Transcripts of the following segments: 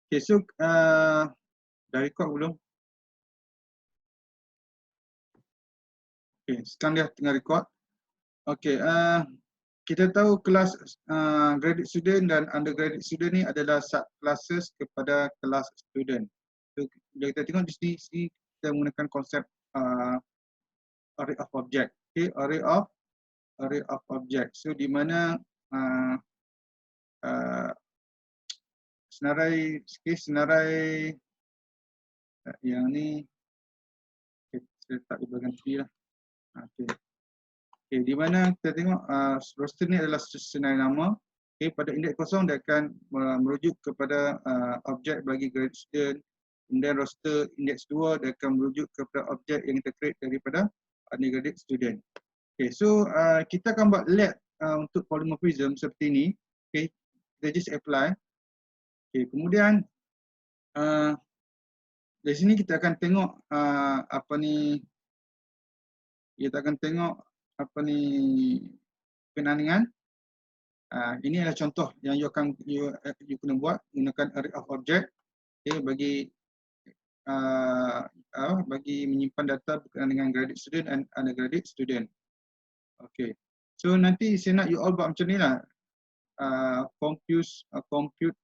Okay, so dah record belum? Okay, sekarang dia tengah record. Okay, kita tahu kelas graduate student dan undergraduate student ni adalah sub-classes kepada kelas student. So, bila kita tengok di sini kita menggunakan konsep array of object. Okay, array of object. So, di mana senarai yang ni saya letak di bahagian tepi lah. Okay. Okay, di mana kita tengok roster ni adalah senarai nama. Okay, pada indeks kosong dia akan merujuk kepada objek bagi graduate student. Kemudian roster indeks 2 dia akan merujuk kepada objek yang kita create daripada undergraduate student. Okay, so kita akan buat lab untuk polymorphism seperti ini. Okay, kita just apply. Okay, kemudian dari sini kita akan tengok apa ni, kita akan tengok apa ni penandingan. Ini adalah contoh yang you kena buat menggunakan array of object, okay, bagi menyimpan data berkenaan dengan graduate student dan undergraduate student. Okay, so nanti saya nak you all buat macam ni lah, compute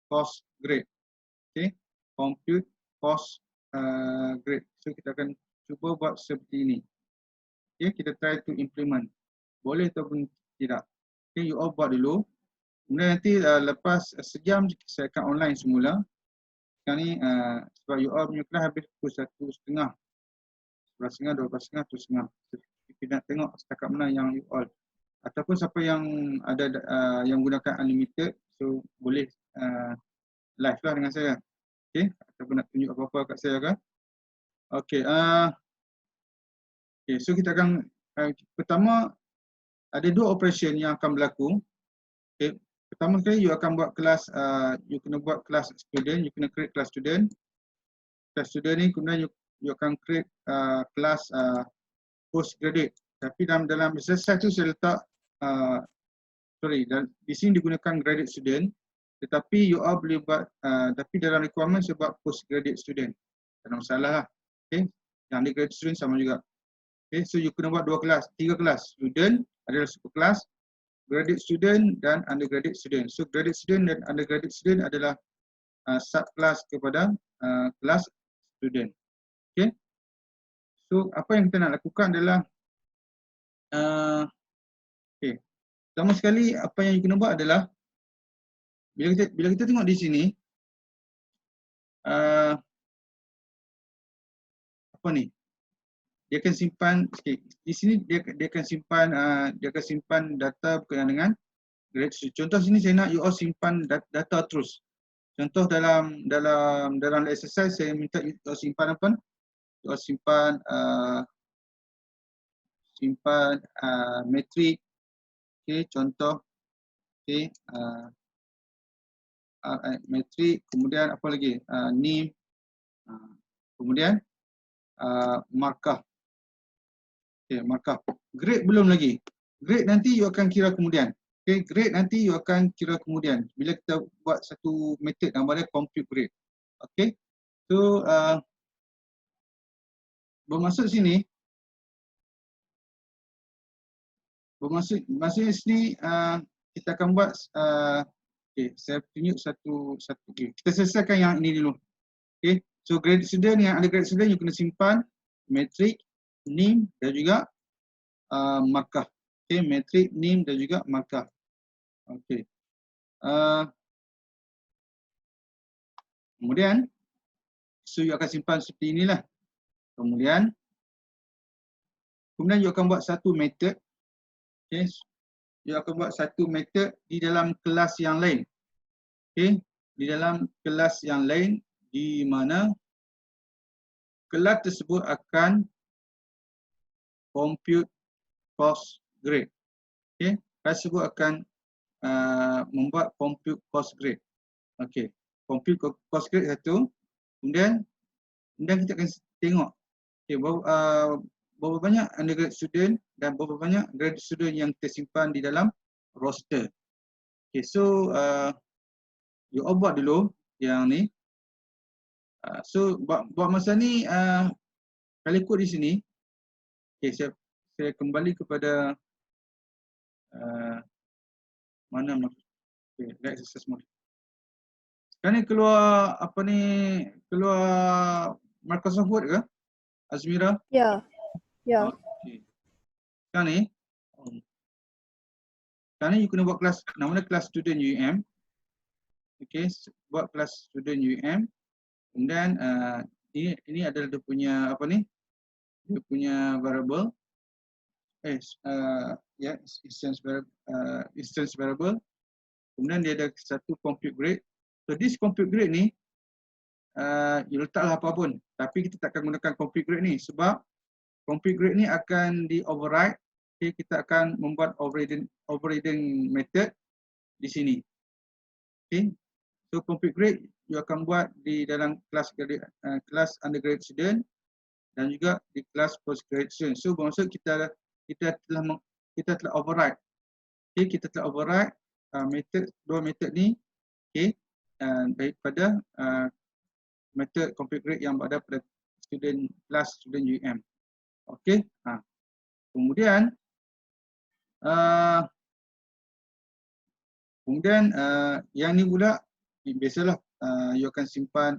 course grade. Okay, compute course grade. So kita akan cuba buat seperti ini. Okay, kita try to implement. Boleh ataupun tidak. Okay, you all buat dulu. Kemudian nanti lepas sejam saya akan online semula. Sekarang ni sebab you all punya kelas habis pukul 1:30. 11:30, 12:30, 1:30. Kita nak tengok setakat mana yang you all. Ataupun siapa yang ada yang gunakan unlimited, so boleh live lah dengan saya. Okay, ataupun nak tunjuk apa-apa kat saya kan. Okay, okay, so kita akan pertama ada dua operation yang akan berlaku. Okay, pertama sekali you akan buat kelas, you kena buat kelas student, you kena create kelas student. Kelas student ni kemudian you akan create kelas postgraduate. Tapi dalam exercise tu saya letak di sini digunakan graduate student, tetapi you all boleh buat tapi dalam requirement saya buat postgraduate student. Tak ada masalah lah. Okay, yang undergraduate student sama juga. Okay, so you kena buat tiga kelas. Student adalah satu kelas, graduate student dan undergraduate student. So graduate student dan undergraduate student adalah subclass kepada kelas student. Okay. So apa yang kita nak lakukan adalah okay. Pertama sekali apa yang you kena buat adalah bila kita tengok di sini apa ni? Dia akan simpan di sini dia akan simpan data berkenaan dengan grade. Contoh sini saya nak you all simpan data terus. Contoh dalam exercise saya minta you all simpan apa? You all simpan metrik. Okey, contoh okey, metrik, kemudian apa lagi? NIM, kemudian markah. Okay, markah. Grade belum lagi. Grade nanti you akan kira kemudian. Okay, grade nanti you akan kira kemudian. Bila kita buat satu method nama dia compute grade. Okay, so bermaksud sini, sini kita akan buat. Okay, saya tunjuk satu. Okay, kita selesaikan yang ini dulu. Okay, so graduate student yang undergraduate student you kena simpan metrik, NIM dan juga markah. Okay, metrik, NIM dan juga markah. Okay. Kemudian, so you akan simpan seperti inilah. Kemudian you akan buat satu method. Okay, you akan buat satu method di dalam kelas yang lain. Okay, di dalam kelas yang lain di mana kelas tersebut akan compute course grade. Okay, kelas tersebut akan membuat compute course grade. Okay, compute course grade satu. Kemudian kita akan tengok okay, berapa banyak undergraduate student dan berapa banyak graduate student yang tersimpan di dalam roster. Okay, so you all buat dulu yang ni. So buat masa ni kalau ikut di sini, okay, saya kembali kepada mana maksud, okay, let's access mode. Sekarang ni keluar apa ni, keluar Microsoft Word ke Azmira? Ya. Ya. Okay. Sekarang ni you kena buat kelas, namanya kelas student UM. Okay, buat kelas student UM. Kemudian ini adalah dia punya apa ni, dia punya variable, instance variable. Kemudian dia ada satu compute grade. So this compute grade ni you letaklah apa pun, tapi kita tak akan gunakan compute grade ni sebab compute grade ni akan di override. Okay, kita akan membuat overriding method di sini. Okay, so compute grade you akan buat di dalam kelas undergraduate student dan juga di kelas postgraduate student. So bermaksud kita telah override. Okay, kita telah override dua method ni, okay, daripada method compute grade yang berada pada kelas student UM. Okay, kemudian yang ni pula biasalah you akan simpan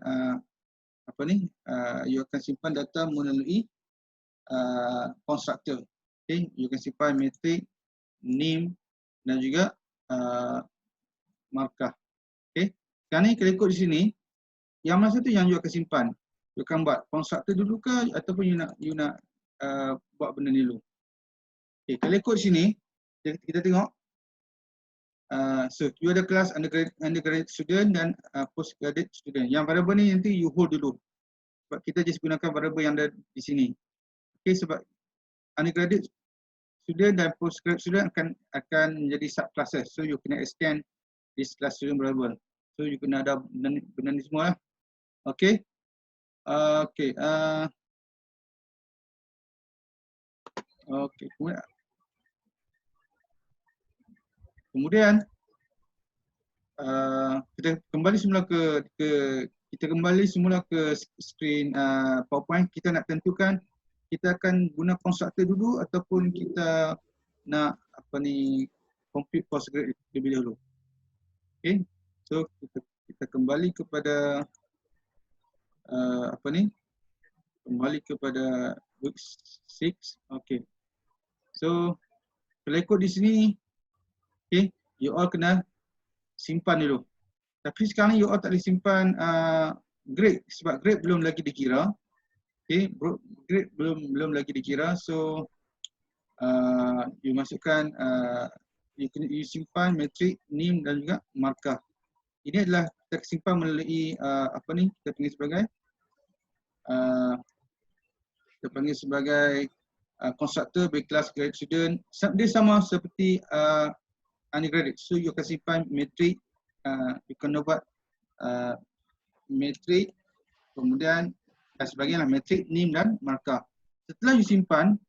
you akan simpan data melalui constructor. Okay, you akan simpan metrik, name dan juga markah. Okay, sekarang ni kalau ikut di sini, yang mana satu yang you akan simpan? You akan buat constructor dulu ke ataupun you nak buat benda ni dulu? Okay, kalau ikut di sini kita tengok. So you ada kelas undergraduate student dan postgraduate student. Yang variable ni nanti you hold dulu. Sebab kita just gunakan variable yang ada di sini. Okay, sebab undergraduate student dan postgraduate student akan menjadi subclasses. So you kena extend this class student variable. So you kena ada benda ni semua lah. Okay. Okay. Okay. Kemudian kita kembali semula ke screen PowerPoint. Kita nak tentukan kita akan guna constructor dulu ataupun kita nak compute postgrad lebih dahulu. Okay, so kita kembali kepada kembali kepada week 6. Okay, so kalau ikut di sini, okay, you all kena simpan dulu. Tapi sekarang you all tak boleh simpan grade sebab grade belum lagi dikira. Okay, grade belum lagi dikira. So you masukkan you simpan metrik, name dan juga markah. Ini adalah kita simpan melalui kita panggil sebagai constructor bagi kelas graduate student. Dia sama seperti undergraduate. So you akan simpan metrik, you akan buat metrik, kemudian dan sebagainya, metrik, name dan markah. Setelah you simpan,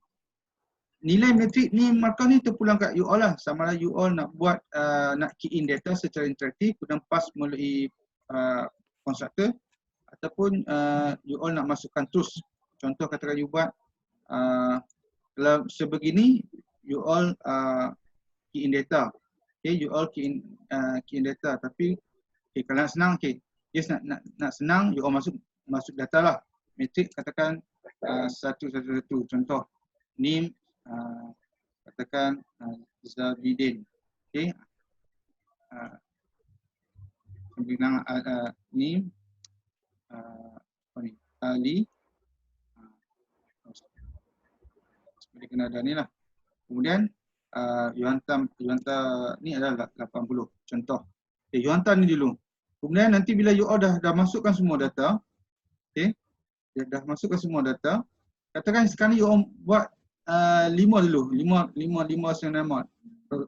nilai metrik, name, markah ni terpulang kat you all lah. Sama ada you all nak buat nak key in data secara interaktif kemudian pass melalui constructor ataupun you all nak masukkan terus. Contoh katakan you buat kalau sebegini, you all key in data. Okay, you all key in data. Tapi okay, kalau nak senang, okay, just nak senang, you all masuk data lah. Metrik katakan 111. Contoh name katakan Zabidin. Okay, bilang name Ali. Seperti kena ada ni lah. Kemudian you hantar ni adalah 80 contoh. Okay, you hantar ni dulu. Kemudian nanti bila you all dah masukkan semua data, okay, dah masukkan semua data, katakan sekarang you all buat 5 dulu, 5 senang mod.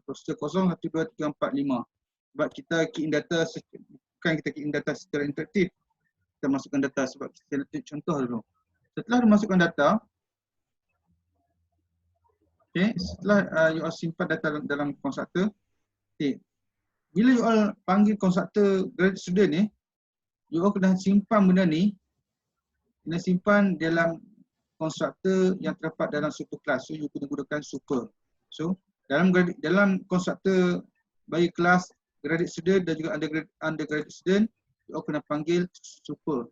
Roster 0, 1, 2, 3, 4, 5. Sebab kita key in data, bukan kita key in data secara interaktif. Kita masukkan data sebab kita letak contoh dulu. Setelah masukkan data, okay, setelah you all simpan data dalam constructor, okay, bila you all panggil constructor graduate student ni, you all kena simpan benda ni kena simpan dalam konstruktor yang terdapat dalam superclass. So you kena gunakan super. So dalam konstruktor bagi kelas graduate student dan juga undergraduate student, you kena panggil super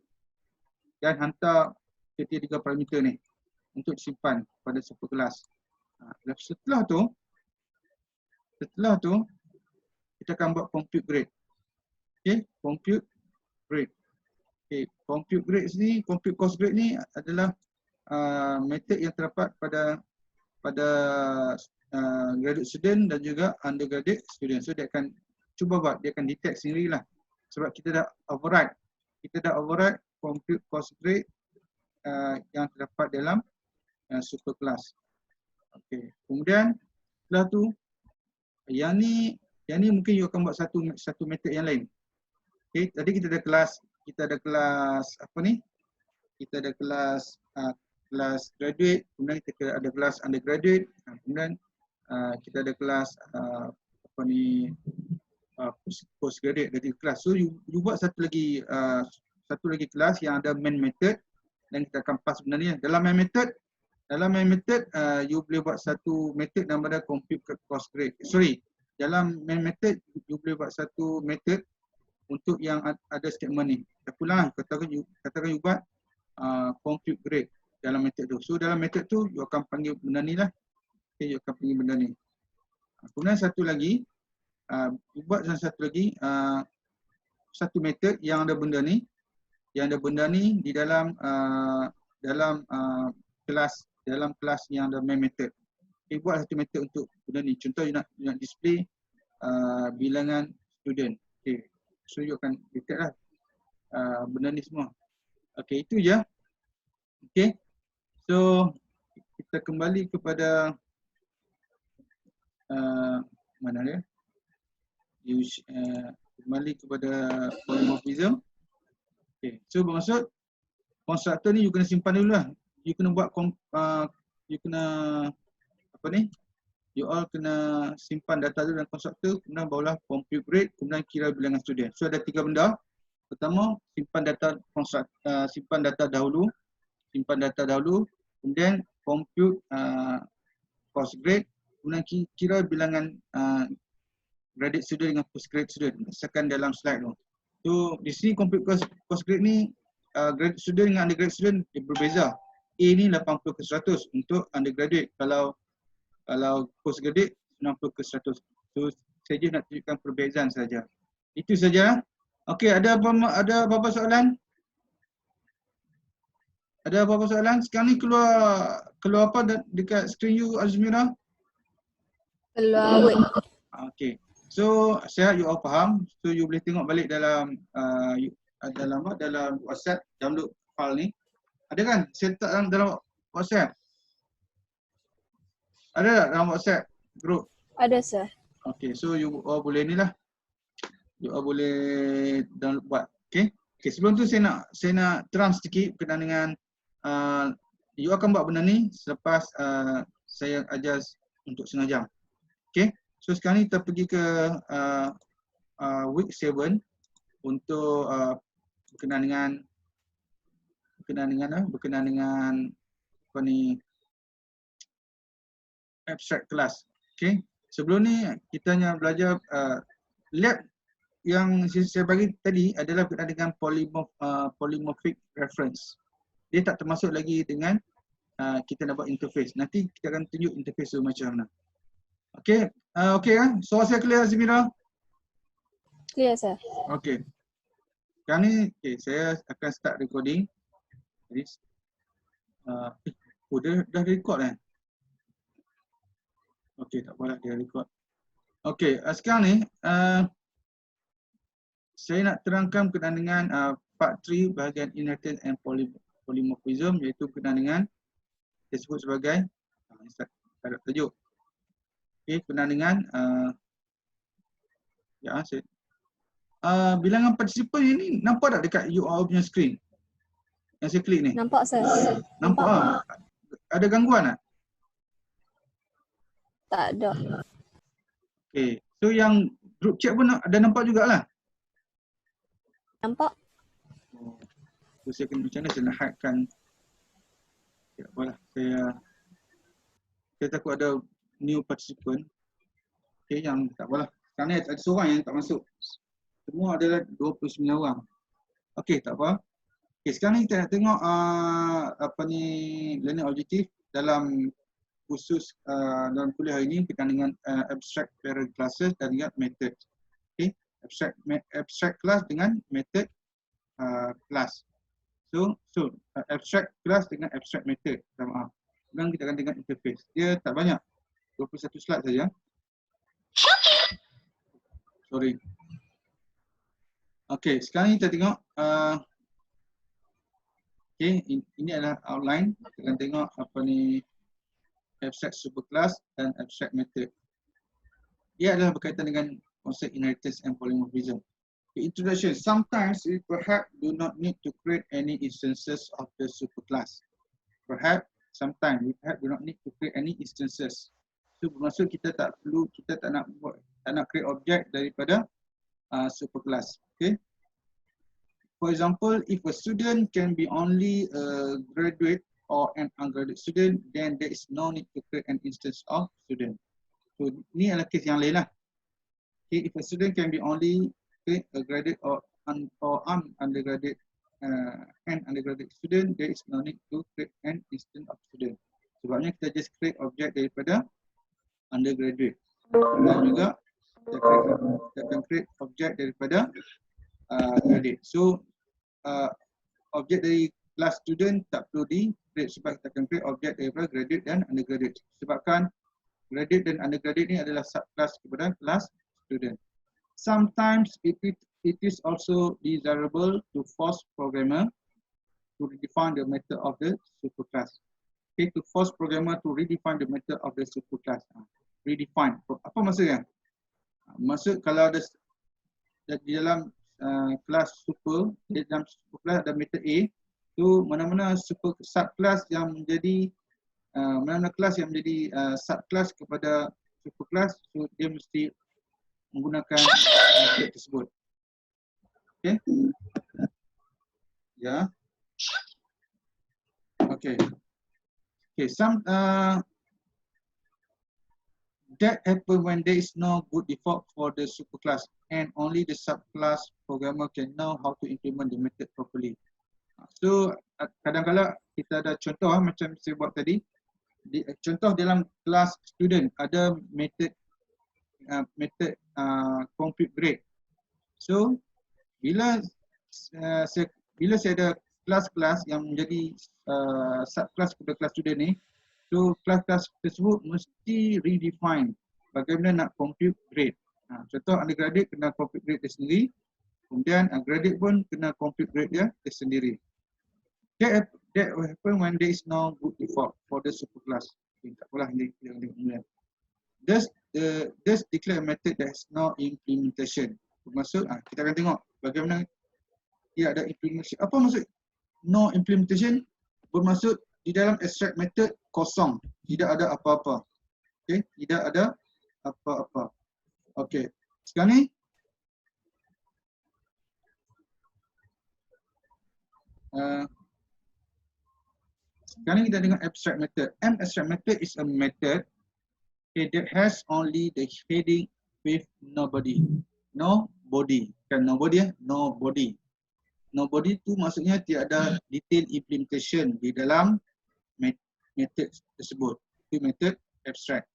dan hantar ketiga parameter ni untuk disimpan pada superclass. Setelah tu kita akan buat compute grade. Okay, compute grade. Okay, compute grade ni, compute course grade ni adalah method yang terdapat pada graduate student dan juga undergraduate student. So dia akan cuba buat, dia akan detect sendirilah. Sebab kita dah override compute course grade yang terdapat dalam superclass. Okay. Kemudian setelah tu yang ni mungkin you akan buat satu method yang lain. Okay, tadi kita ada kelas apa ni? Kita ada kelas graduate, kemudian kita ada kelas undergraduate, kemudian kita ada kelas postgraduate dari kelas. So you buat satu lagi kelas yang ada main method dan kita akan pass benda ni. Dalam main method you boleh buat satu method namanya compute course grade. Dalam main method you boleh buat satu method untuk yang ada statement ni. Kita pulang katakan you buat compute grade dalam method tu. So dalam method tu you akan panggil benda ni lah. Okay, you akan panggil benda ni. Kemudian satu lagi you buat satu method yang ada benda ni. Yang ada benda ni di dalam kelas yang ada main method. Okay, buat satu method untuk benda ni. Contoh you nak display bilangan student. Okay. So you akan detect lah benda ni semua. Okay, itu je. Okay. So kita kembali kepada mana dia? Kembali kepada polymorphism. Okay. So bermaksud konstruktor ni you kena simpan dulu lah. You kena buat you all kena simpan data dulu dalam konstruktor, kemudian barulah compute grade, kemudian kira bilangan student. So ada 3 benda. Pertama, simpan data dahulu, kemudian compute course grade, kemudian kira bilangan graduate student dengan postgraduate student. Sekan dalam slide tu. So di sini compute course grade ni graduate student dengan undergraduate student dia berbeza. A ni 80/100 untuk undergraduate, kalau postgraduate 90/100. So saya je nak tunjukkan perbezaan saja. Itu saja. Okey, ada apa-apa soalan? Ada apa-apa soalan? Sekarang ni keluar apa dekat skrin you, Azmira? Keluar word. Okey. So saya you all faham. So you boleh tengok balik dalam WhatsApp, download file ni. Ada kan? Saya letak dalam WhatsApp. Ada tak dalam WhatsApp group? Ada, sir. Okay, so you all boleh ni lah. You all boleh download buat. Okay. Okay, sebelum tu saya nak terang sedikit berkenaan dengan you akan buat benda ni selepas saya ajar untuk setengah jam. Okay. So sekarang ni kita pergi ke week 7 untuk berkenaan dengan apa ni, abstract class. Okay. Sebelum ni kita hanya belajar lab yang saya bagi tadi adalah berkenaan dengan polymorphic reference. Dia tak termasuk lagi dengan kita nak buat interface. Nanti kita akan tunjuk interface tu macam mana. Okay. Okay kan? Soal saya clear, Azmira? Clear, sir. Okay. Sekarang ni saya akan start recording. Jadi dia dah record eh? Okay, tak apalah dia record. Okay, sekarang ni saya nak terangkan berkenaan dengan part 3 bahagian inheritance and polymorphism, iaitu berkenaan dengan disebut sebagai tajuk. Okay, berkenaan dengan bilangan partisipan ini nampak tak dekat you all punya screen? Yang saya klik ni. Nampak, sir. Nampak ah. Ada gangguan tak? Tak ada. Okay. So yang group chat pun ada nampak jugalah. Nampak? So saya akan macam mana saya nak hidekan. Tak apalah, saya takut ada new participant. Okay, yang tak apalah. Sekarang ni ada seorang yang tak masuk. Semua adalah 29 orang. Okey, tak apa. Okey, sekarang ni kita nak tengok apa ni learning objective dalam khusus dalam kuliah hari ini berkaitan dengan abstract parent classes dan juga method. Okey, abstract class dengan method class. So abstract class dengan abstract method. Maaf. Sekarang kita akan tengok interface. Dia tak banyak. 21 slide saja. Sorry. Okey, sekarang kita tengok okey, ini adalah outline. Kita akan tengok apa ni abstract superclass dan abstract method. Dia adalah berkaitan dengan konsep inheritance and polymorphism. The introduction. Sometimes we perhaps do not need to create any instances of the superclass. Sometimes we perhaps do not need to create any instances. So bermaksud kita tak nak create objek daripada superclass. Okay. For example, if a student can be only a graduate or an ungraduate student, then there is no need to create an instance of student. So ni adalah case yang lain lah. Okay, if a student can be only a graduate or undergraduate and undergraduate student, there is no need to create an instance of student. Sebabnya kita just create objek daripada undergraduate. Dan juga kita akan create objek daripada graduate. So objek dari class student tak perlu di-create sebab kita akan create objek daripada graduate dan undergraduate. Sebabkan graduate dan undergraduate ni adalah subclass kepada class student. Sometimes it is also desirable to force programmer to redefine the method of the superclass. Okay, to force programmer to redefine the method of the superclass. Redefine. Apa maksudnya? Maksud kalau ada di dalam kelas super, di dalam superclass ada method A, tu mana-mana subclass yang menjadi mana-mana kelas yang menjadi subclass kepada superclass, so dia mesti menggunakan method tersebut. Okay. Ya. Okay. Okay. Some that happen when there is no good default for the superclass and only the subclass programmer can know how to implement the method properly. So kadang-kadang kita ada contoh macam saya buat tadi. Contoh dalam kelas student ada method compute grade. So bila saya ada kelas-kelas yang menjadi subclass kepada kelas student ni, so kelas-kelas tersebut mesti redefine bagaimana nak compute grade. Contoh undergraduate kena compute grade dia sendiri, kemudian graduate pun kena compute grade dia sendiri. That will happen when there is no good default for the superclass. Okay, tak apalah ini kemudian. Thus declare a method that has no implementation. Bermaksud kita akan tengok bagaimana dia ada implementation. Apa maksud no implementation? Bermaksud di dalam abstract method kosong, tidak ada apa-apa. Okay, tidak ada apa-apa. Okay, sekarang ni sekarang kita dengan abstract method. Abstract method is a method that has only the heading with nobody. No body. Kan nobody ya? No body. No body tu maksudnya tiada detail implementation di dalam method tersebut. Itu method abstract.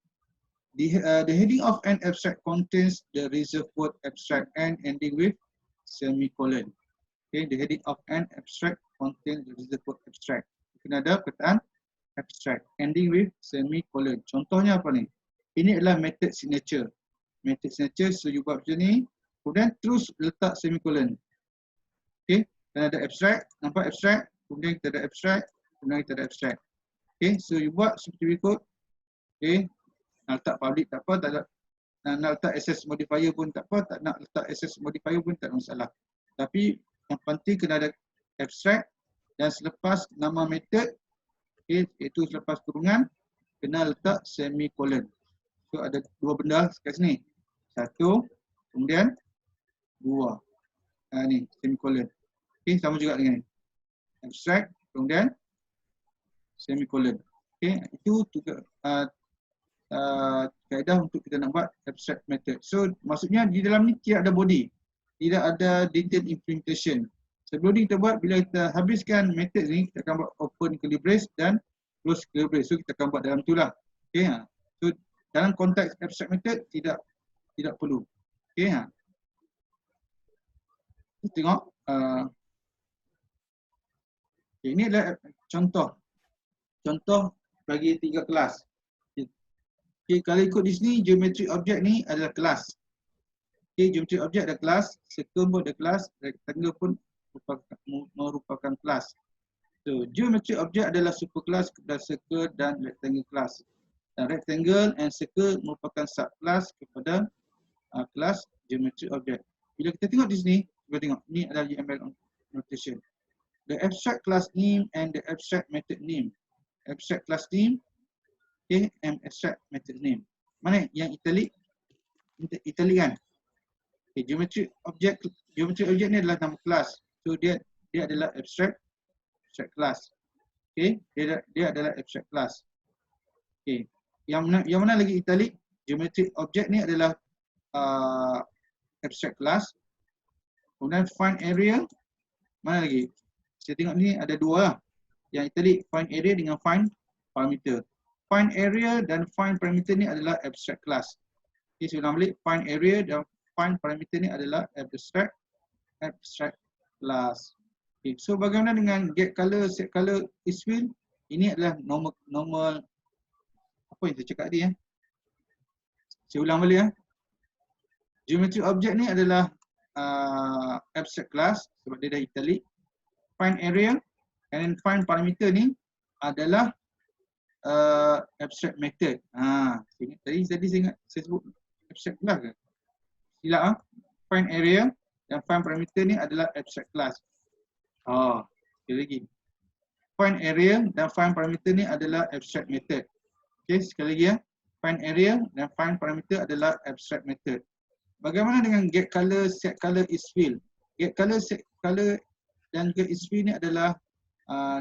The heading of an abstract contains the reserved word abstract and ending with semicolon. Okay, the heading of an abstract contains the reserved word abstract. Kena ada perkataan abstract ending with semicolon. Contohnya apa ni? Ini adalah method signature. Method signature, so you buat macam ni, kemudian terus letak semicolon. Okay, dan ada abstract, nampak abstract, kemudian kita ada abstract, kemudian kita ada abstract. Okay, so you buat seperti berikut. Okay, nak letak public tak apa, tak ada, nak letak access modifier pun tak apa, tak nak letak access modifier pun tak ada masalah. Tapi yang penting kena ada abstract dan selepas nama method, okay, iaitu selepas kurungan, kena letak semicolon. So ada dua benda kat sini. Satu, kemudian dua. Ni semicolon. Okay, sama juga dengan ni. abstract, kemudian semicolon. Okey, itu juga kaedah untuk kita nak buat abstract method. So maksudnya di dalam ni tidak ada body, tidak ada detailed implementation. Sebelum ni kita buat, bila kita habiskan method ni, kita akan buat open curly brace dan close curly brace. So kita akan buat dalam tu lah. Okey, so dalam konteks abstract method tidak perlu. Okey, kita tengok. Okay, ini adalah contoh bagi 3 kelas. Okay, kalau ikut di sini, geometry object ni adalah kelas. Okay, geometry object ada kelas, circle pun ada kelas, rectangle pun merupakan kelas. So, geometry object adalah superkelas kepada circle dan rectangle kelas. Dan rectangle and circle merupakan subkelas kepada kelas geometry object. Bila kita tengok di sini, kita tengok ni adalah UML notation. The abstract class name and the abstract method name. Abstract class name, okay, and abstract method name. Mana yang italic? Italic kan? Okay, geometry object ni adalah nama kelas. So dia adalah abstract class. Okay, dia adalah abstract class. Okay, yang mana lagi italic? Geometry object ni adalah abstract class. Kemudian find area, mana lagi? Saya tengok ni ada dua lah. Yang italic, find area dengan find parameter. Find area dan find parameter ni adalah abstract class. Okay, saya ulang balik. Find area dan find parameter ni adalah abstract class. Okay, so bagaimana dengan get color, set color, isfill? Ini adalah normal apa yang saya cakap tadi ya. Saya ulang balik ya. Geometry object ni adalah abstract class sebab dia dah italic. Find area and find parameter ni adalah abstract method. Tadi saya sebut abstract class ke? Silap Find area dan find parameter ni adalah abstract class. Sekali lagi. Find area dan find parameter ni adalah abstract method. Okey, sekali lagi ya. Find area dan find parameter adalah abstract method. Bagaimana dengan get color, set color, isfill? Get color, set color dan get isfill ni adalah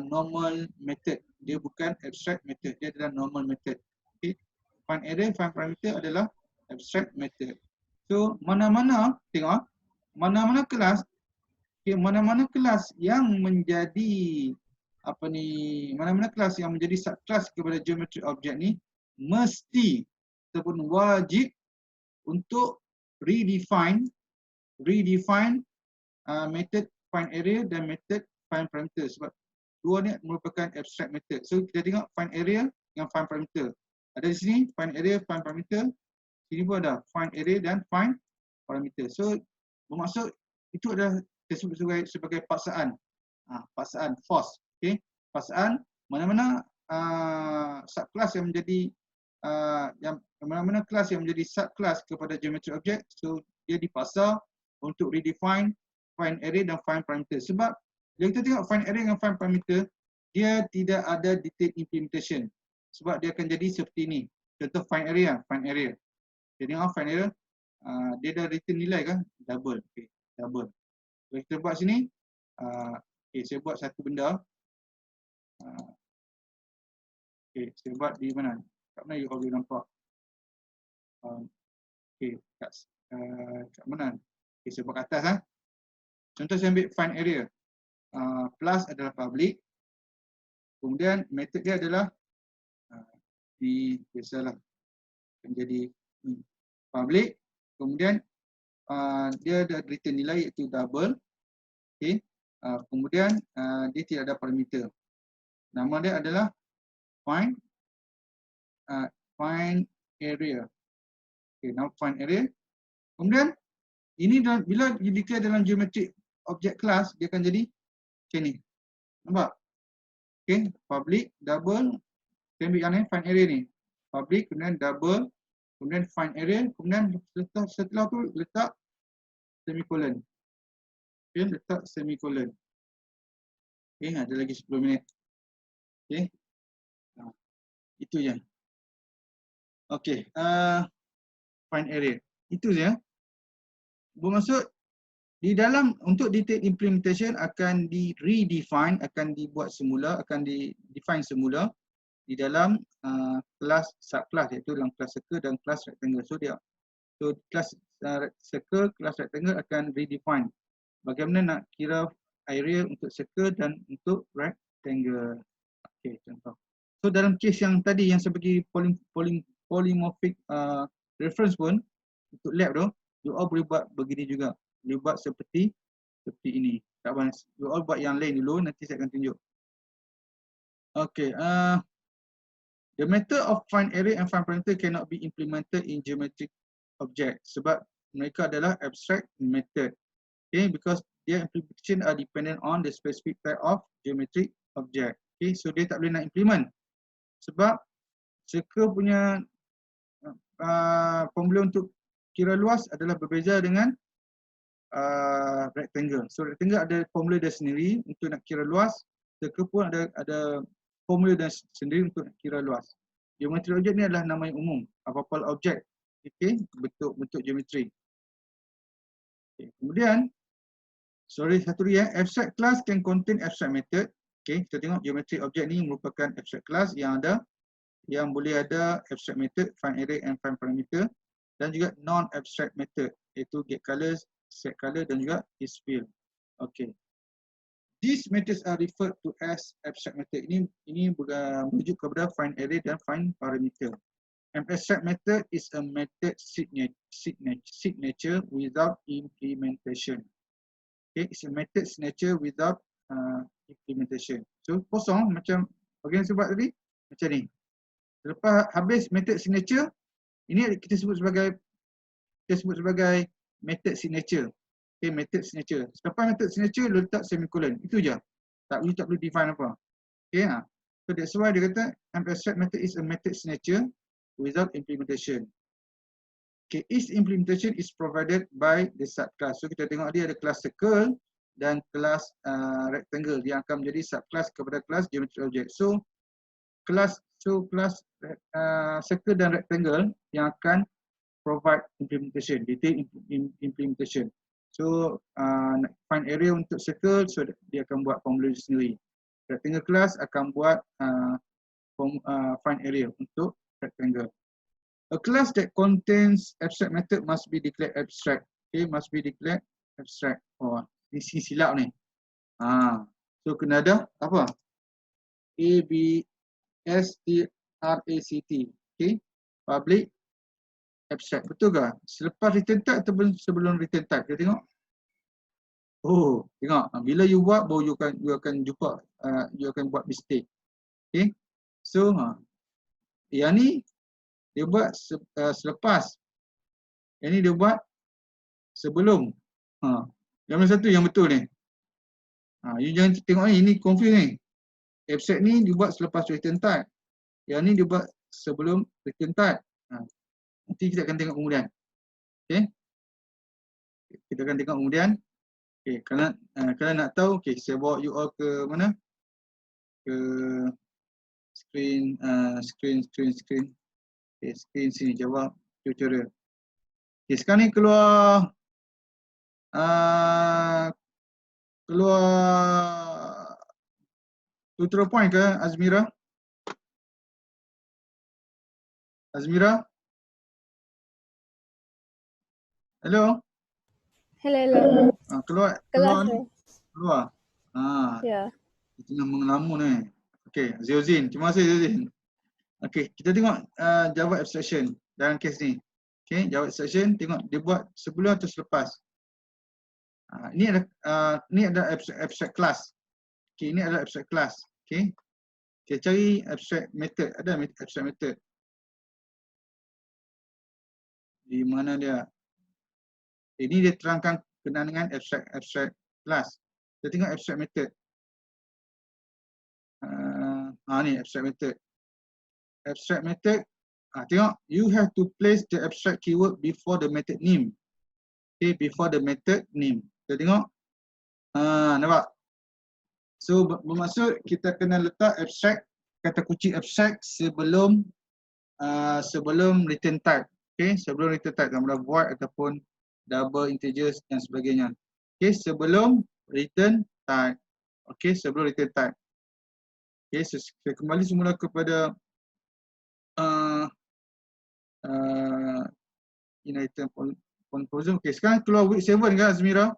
normal method. Dia bukan abstract method. Dia adalah normal method. Okay. Find area, find parameter adalah abstract method. So mana-mana tengok mana-mana kelas, okay, mana-mana kelas yang menjadi mana-mana kelas yang menjadi subkelas kepada geometry object ni mesti ataupun wajib untuk redefine method find area dan method find parameter sebab dua ni merupakan abstract method. So kita tengok find area dengan find parameter. Ada di sini find area, find parameter. Sini pun ada find area dan find parameter. So bermaksud itu adalah disebut sebagai paksaan. Paksaan, force. Okay. Paksaan mana-mana subkelas yang menjadi mana-mana kelas yang menjadi subkelas kepada geometry object, so dia dipaksa untuk redefine find area dan find parameter. Sebab bila kita tengok find area dengan find parameter, dia tidak ada detailed implementation. Sebab dia akan jadi seperti ini. Contoh find area. Jadi find area, dia dah return nilai kan? Double. Okay. Double. Kalau kita buat sini, okay, saya buat satu benda. Okay, saya buat di mana? Kat mana you all boleh nampak? Okay, kat mana? Okay, saya buat kat atas. Contoh saya ambil find area. Plus adalah public. Kemudian method dia adalah biasalah menjadi public. Kemudian dia ada return nilai iaitu double. Okay. Kemudian dia tidak ada parameter. Nama dia adalah find area. Okay, now find area. Kemudian ini bila declare dalam geometric object class, dia akan jadi macam ni. Nampak? Okay, public, double, saya ambil yang ni, find area ni. Public, kemudian double, kemudian find area, kemudian setelah tu letak semicolon. Okay, letak semicolon. Okay, ada lagi 10 minit. Okay. Itu je. Okay, find area. Itu je. Bermaksud Di dalam untuk detail implementation akan di redefine, akan dibuat semula, akan di define semula di dalam kelas subclass, iaitu dalam kelas circle dan kelas rectangle. So kelas circle, kelas rectangle akan redefine bagaimana nak kira area untuk circle dan untuk rectangle. Okey, contoh. So dalam case yang tadi yang saya bagi polymorphic reference pun untuk lab tu, you all boleh buat begini juga. Boleh buat seperti ini. Tak apa, you all buat yang lain dulu, nanti saya akan tunjuk. Okay, the method of find area and find parameter cannot be implemented in geometric object sebab mereka adalah abstract method. Okay, because their implementation are dependent on the specific type of geometric object. Okay, so dia tak boleh nak implement sebab circle punya formula untuk kira luas adalah berbeza dengan rectangle. So rectangle ada formula dia sendiri untuk nak kira luas, circle pun ada formula dia sendiri untuk nak kira luas. Geometri objek ni adalah nama yang umum, apa-apa objek, okay, bentuk geometri. Okay. Kemudian satu lagi abstract class can contain abstract method. Okay, kita tengok geometri objek ni merupakan abstract class yang boleh ada abstract method, find area and find parameter, dan juga non-abstract method iaitu get colors, set color dan juga is fill. Okay. These methods are referred to as abstract method. Ini merujuk kepada find area dan find parameter. An abstract method is a method signature without implementation. Okay, it's a method signature without implementation. So kosong macam bagian sebab tadi macam ni. Selepas habis method signature, ini kita sebut sebagai method signature. Okay, method signature. Selepas method signature, letak semicolon. Itu je. Tak perlu define apa. Okay, so that's why dia kata an abstract method is a method signature without implementation. Okay, each implementation is provided by the subclass. So kita tengok dia ada kelas circle dan kelas rectangle yang akan menjadi subclass kepada kelas geometry object. So kelas circle dan rectangle yang akan provide implementation, detail implementation. So find area untuk circle, so dia akan buat formula sendiri. Rectangle class akan buat find area untuk rectangle. A class that contains abstract method must be declared abstract. Okay, must be declared abstract. Oh, ini silap ni. So kena ada apa? ABSTRACT. Okay, public abstract. Betul ke? Selepas return type atau sebelum return type? Kita tengok. Oh, tengok. Bila you buat, baru you akan jumpa, you akan buat mistake. Okay. So, yang ni dia buat selepas. Yang ni dia buat sebelum. Yang mana satu yang betul ni? You jangan tengok ni, ini confuse ni. Abstract ni dia buat selepas return type. Yang ni dia buat sebelum return type. Nanti kita akan tengok kemudian. Okay. Kita akan tengok kemudian. Okay, kalau nak tahu, okay, saya bawa you all ke mana? Ke screen. Okay, screen sini, jawab tutorial. Okay, sekarang ni keluar tutorial point ke Azmira? Azmira? Hello? Hello. Keluar. Ya. Kita tengah mengelamun ni. Okey, Ziozin. Terima kasih Ziozin. Okey, kita tengok Java abstraction dalam kes ni. Okey, Java abstraction tengok dia buat sebelum atau selepas. Ini ada abstract class. Okey, ini adalah abstract class. Okey. Kita cari abstract method. Ada abstract method. Di mana dia? Ini dia terangkan kenaan dengan abstract class. Kita tengok abstract method. Ni abstract method. Abstract method, tengok, you have to place the abstract keyword before the method name. Okay, before the method name. Kita tengok. Nampak? So bermaksud kita kena letak abstract, kata kunci abstract sebelum return type. Okay, sebelum return type, sama ada void ataupun double integers dan sebagainya. Okay, sebelum return type. Okay, sebelum return type. Okay, saya kembali semula kepada in item composer. Okay, sekarang keluar week 7 kan Azmira?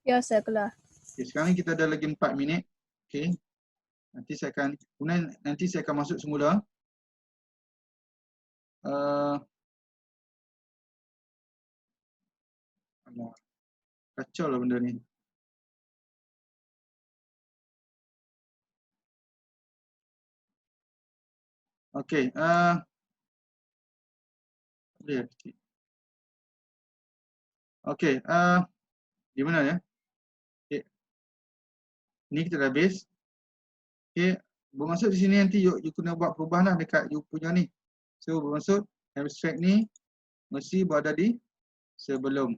Ya, saya keluar. Okay, sekarang kita ada lagi 4 minit. Okay, nanti saya akan masuk semula. Kacau lah benda ni. Okay, boleh kecil. Okay, di mana ya? Okay. Ni kita dah habis. Okay, bermaksud di sini nanti you kena buat perubahan lah dekat you punya ni. So bermaksud abstract ni mesti berada di sebelum.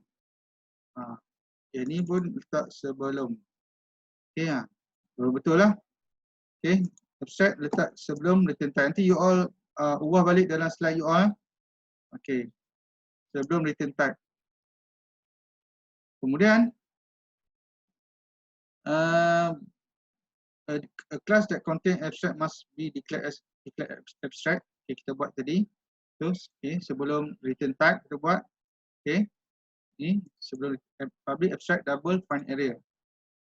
Okay, ni pun letak sebelum. Okay, betul lah. Okay, abstract letak sebelum return type. Nanti you all ubah balik dalam slide you all. Okay, sebelum return type. Kemudian a class that contain abstract must be declared as abstract. Okay, kita buat tadi. Terus, okay, sebelum return type kita buat. Okay, ni sebelum public abstract double find area.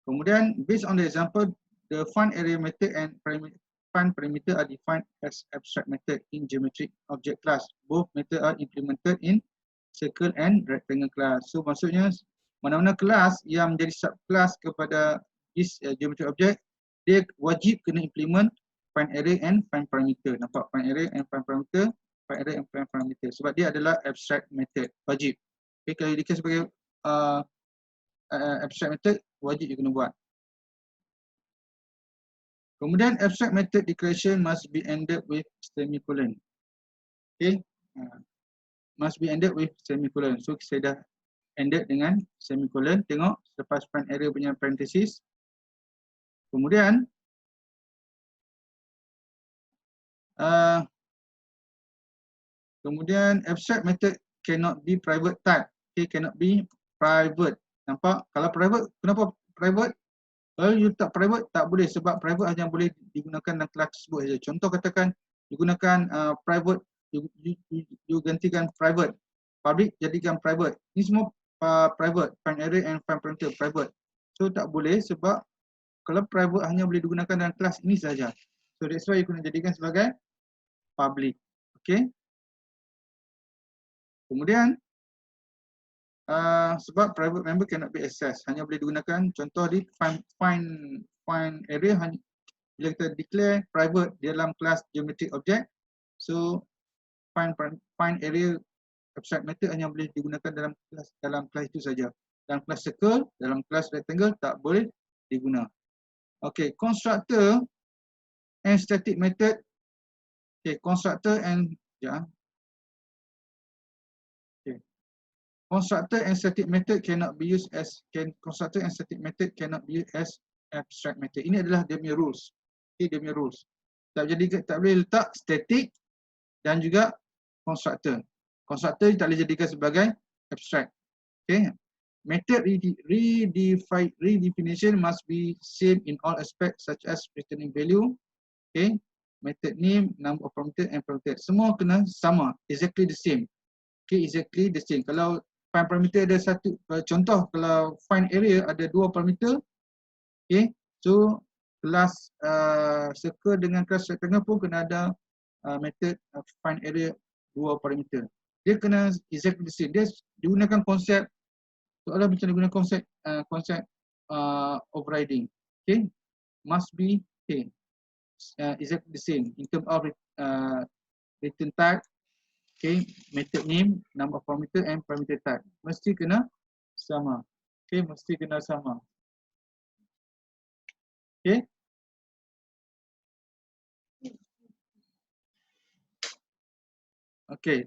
Kemudian, based on the example, the find area method and find parameter are defined as abstract method in geometric object class. Both method are implemented in circle and rectangle class. So maksudnya mana-mana kelas yang menjadi subclass kepada this geometric object, dia wajib kena implement find area and find parameter. Nampak? Find area and find parameter, find area and find parameter. Sebab dia adalah abstract method, wajib. Okay, kalau dikira sebagai abstract method, wajib you kena buat. Kemudian abstract method declaration must be ended with semicolon. Okay, must be ended with semicolon. So saya dah ended dengan semicolon. Tengok selepas find area punya parenthesis. Kemudian abstract method cannot be private type. Okay, cannot be private. Nampak? Kalau private, kenapa private? Kalau you tak private, tak boleh sebab private hanya boleh digunakan dalam kelas tersebut saja. Contoh katakan digunakan private, you gantikan private. Public jadikan private. Ini semua private, find area and find parameter private. So tak boleh sebab kalau private hanya boleh digunakan dalam kelas ini saja. So that's why you kena jadikan sebagai public. Okay. Kemudian sebab private member cannot be accessed, hanya boleh digunakan contoh di find area hanya bila kita declare private dalam kelas geometric object. So find area abstract method hanya boleh digunakan dalam kelas itu saja. Dalam kelas circle, dalam kelas rectangle tak boleh diguna. Okay, constructor and static method. Okay, constructor and constructor and static method cannot be used as abstract method. Ini adalah dia punya rules. Okay, dia punya rules. Tak boleh letak static dan juga constructor. Constructor tak boleh jadikan sebagai abstract. Okay. Method redefinition must be same in all aspects such as returning value. Okay. Method name, number of parameter and parameter. Semua kena sama, exactly the same. Okay, exactly the same. Kalau find parameter ada satu, contoh kalau find area ada 2 parameter. Okay, so kelas circle dengan kelas rectangle pun kena ada method find area 2 parameter. Dia kena exactly the same. Dia digunakan konsep soalan macam digunakan konsep overriding. Okay, must be exactly the same in terms of return type. Okay, method name, number of parameter and parameter type. Mesti kena sama. Okay, mesti kena sama. Okay. Okay.